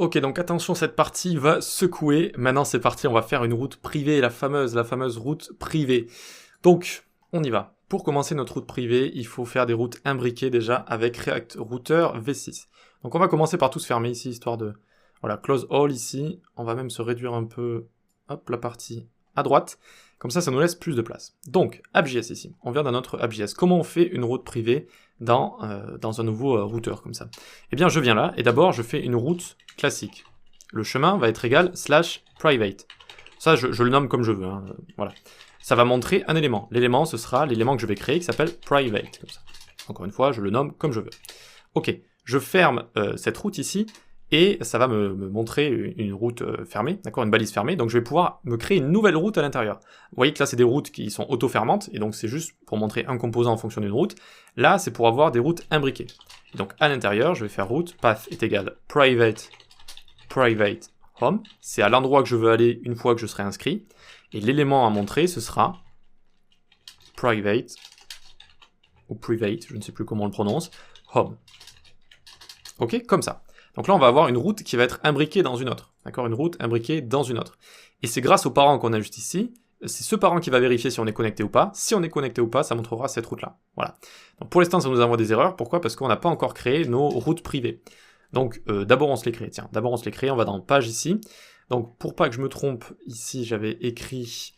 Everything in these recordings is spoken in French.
Ok, donc attention, cette partie va secouer. Maintenant, c'est parti, on va faire une route privée, la fameuse route privée. Donc, on y va. Pour commencer notre route privée, il faut faire des routes imbriquées déjà avec React Router V6. Donc, on va commencer par tout se fermer ici, histoire de... Voilà, close all ici. On va même se réduire un peu, hop, la partie à droite. Comme ça nous laisse plus de place. Donc, app.js ici. On vient dans notre app.js. Comment on fait une route privée dans un nouveau routeur comme ça? Eh bien, je viens là, et d'abord, je fais une route classique. Le chemin va être égal /private. Ça, je le nomme comme je veux. Hein, voilà. Ça va montrer un élément. L'élément, ce sera l'élément que je vais créer, qui s'appelle private. Comme ça. Encore une fois, je le nomme comme je veux. Ok, je ferme cette route ici, et ça va me montrer une route fermée, d'accord, une balise fermée, donc je vais pouvoir me créer une nouvelle route à l'intérieur. Vous voyez que là, c'est des routes qui sont auto-fermantes, et donc c'est juste pour montrer un composant en fonction d'une route. Là, c'est pour avoir des routes imbriquées. Et donc à l'intérieur, je vais faire route, path est égal private home, c'est à l'endroit que je veux aller une fois que je serai inscrit, et l'élément à montrer, ce sera private, ou private, je ne sais plus comment on le prononce, home. Ok, comme ça. Donc là, on va avoir une route qui va être imbriquée dans une autre. D'accord, une route imbriquée dans une autre. Et c'est grâce au parent qu'on a juste ici, c'est ce parent qui va vérifier si on est connecté ou pas. Si on est connecté ou pas, ça montrera cette route-là. Voilà. Donc pour l'instant, ça nous envoie des erreurs. Pourquoi? Parce qu'on n'a pas encore créé nos routes privées. Donc d'abord, on se les crée. Tiens, d'abord, on se les crée. On va dans page ici. Donc pour pas que je me trompe, ici, j'avais écrit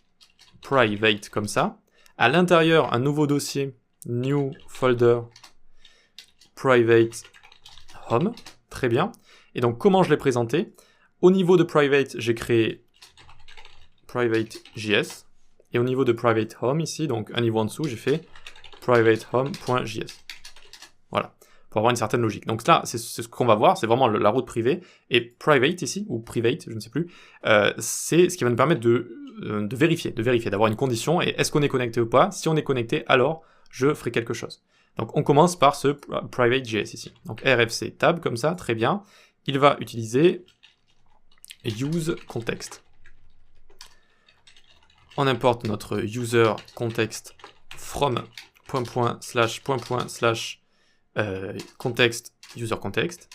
private comme ça. À l'intérieur, un nouveau dossier, new folder, private home. Très bien. Et donc, comment je l'ai présenté? Au niveau de private, j'ai créé private.js. Et au niveau de private home, ici, donc un niveau en dessous, j'ai fait privatehome.js. Voilà. Pour avoir une certaine logique. Donc là, c'est ce qu'on va voir, c'est vraiment la route privée. Et private ici, ou private, je ne sais plus, c'est ce qui va nous permettre de vérifier, d'avoir une condition. Et est-ce qu'on est connecté ou pas? Si on est connecté, alors je ferai quelque chose. Donc on commence par ce private.js ici. Donc RFC tab comme ça, très bien. Il va utiliser use context. On importe notre user context from context user context.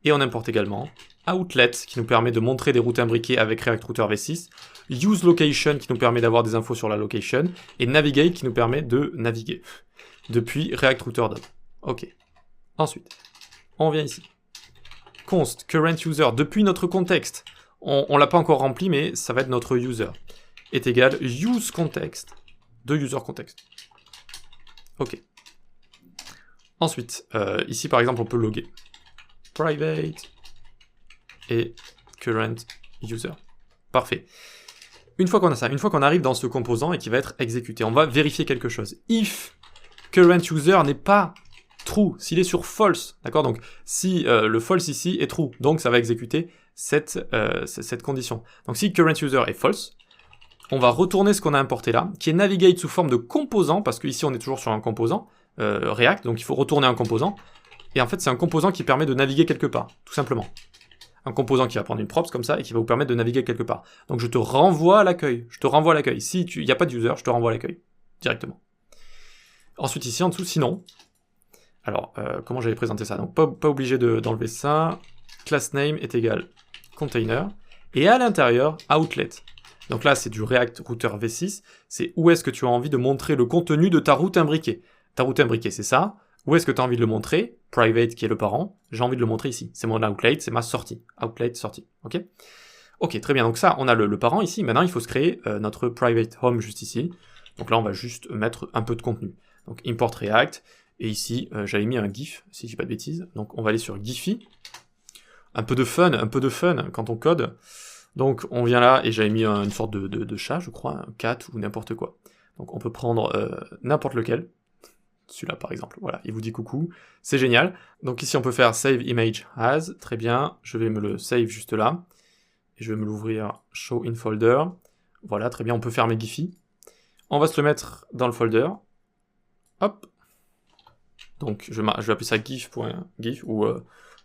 Et on importe également outlet qui nous permet de montrer des routes imbriquées avec React Router V6. Use location qui nous permet d'avoir des infos sur la location. Et navigate qui nous permet de naviguer depuis React Router DOM. Ok. Ensuite, on vient ici. Const current user, depuis notre contexte. On l'a pas encore rempli, mais ça va être notre user. Est égal use context de user context. Ok. Ensuite, ici par exemple, on peut loguer private et current user. Parfait. Une fois qu'on a ça, une fois qu'on arrive dans ce composant et qui va être exécuté, on va vérifier quelque chose. If current user n'est pas true, s'il est sur false, d'accord? Donc si le false ici est true, donc ça va exécuter cette condition. Donc si current user est false, on va retourner ce qu'on a importé là, qui est navigate sous forme de composant, parce qu'ici on est toujours sur un composant React, donc il faut retourner un composant. Et en fait c'est un composant qui permet de naviguer quelque part, tout simplement. Un composant qui va prendre une props comme ça et qui va vous permettre de naviguer quelque part. Donc je te renvoie à l'accueil. Si il n'y a pas de user, je te renvoie à l'accueil directement. Ensuite ici en dessous, sinon, alors comment j'avais présenté ça? Donc pas obligé d'enlever ça. Class name est égal container et à l'intérieur outlet. Donc là c'est du React Router V6. C'est où est-ce que tu as envie de montrer le contenu de ta route imbriquée. Ta route imbriquée c'est ça. Où est-ce que tu as envie de le montrer? Private qui est le parent. J'ai envie de le montrer ici. C'est mon outlet, c'est ma sortie. Outlet sortie. Ok. Ok, très bien. Donc ça, on a le parent ici. Maintenant, il faut se créer notre private home juste ici. Donc là, on va juste mettre un peu de contenu. Donc import React. Et ici, j'avais mis un GIF, si je dis pas de bêtises. Donc on va aller sur Giphy. Un peu de fun quand on code. Donc on vient là et j'avais mis une sorte de chat, je crois, un cat ou n'importe quoi. Donc on peut prendre n'importe lequel. Celui-là par exemple, voilà, il vous dit coucou, c'est génial. Donc ici on peut faire save image as, très bien, je vais me le save juste là, et je vais me l'ouvrir show in folder, voilà, très bien, on peut fermer Giphy. On va se le mettre dans le folder, hop, donc je vais appeler ça gif.gif ou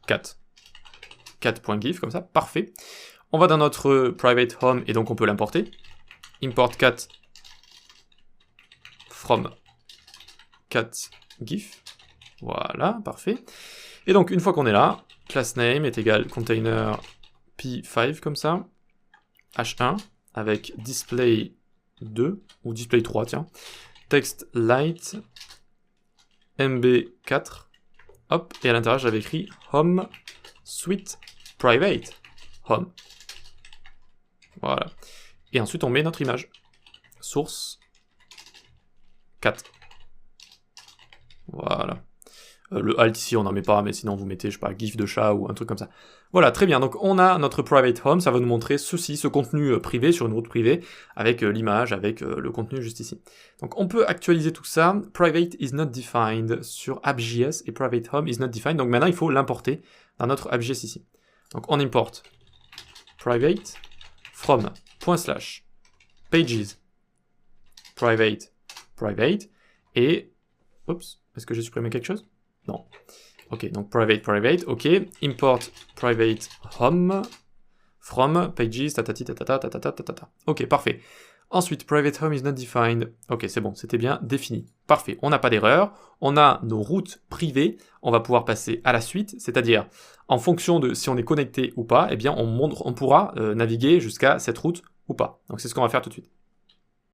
cat.gif, comme ça, parfait. On va dans notre private home, et donc on peut l'importer, import cat from cat gif, voilà, parfait. Et donc une fois qu'on est là, class name est égal container P5 comme ça, H1, avec display 2, ou display 3, tiens, text light, MB4, hop, et à l'intérieur j'avais écrit home suite private, home. Voilà. Et ensuite on met notre image, source 4. Voilà. Le alt ici on n'en met pas, mais sinon vous mettez, je sais pas, gif de chat ou un truc comme ça. Voilà, très bien, donc on a notre private home, ça va nous montrer ceci, ce contenu privé sur une route privée, avec l'image, avec le contenu juste ici. Donc on peut actualiser tout ça, private is not defined sur app.js et private home is not defined, donc maintenant il faut l'importer dans notre app.js ici. Donc on importe private from / pages private et oups, est-ce que j'ai supprimé quelque chose? Non. Ok, donc private, ok. Import private home from pages tatati tatata tatata tatata. Ok, parfait. Ensuite, private home is not defined. Ok, c'est bon, c'était bien défini. Parfait, on n'a pas d'erreur. On a nos routes privées. On va pouvoir passer à la suite, c'est-à-dire en fonction de si on est connecté ou pas, eh bien on pourra naviguer jusqu'à cette route ou pas. Donc c'est ce qu'on va faire tout de suite.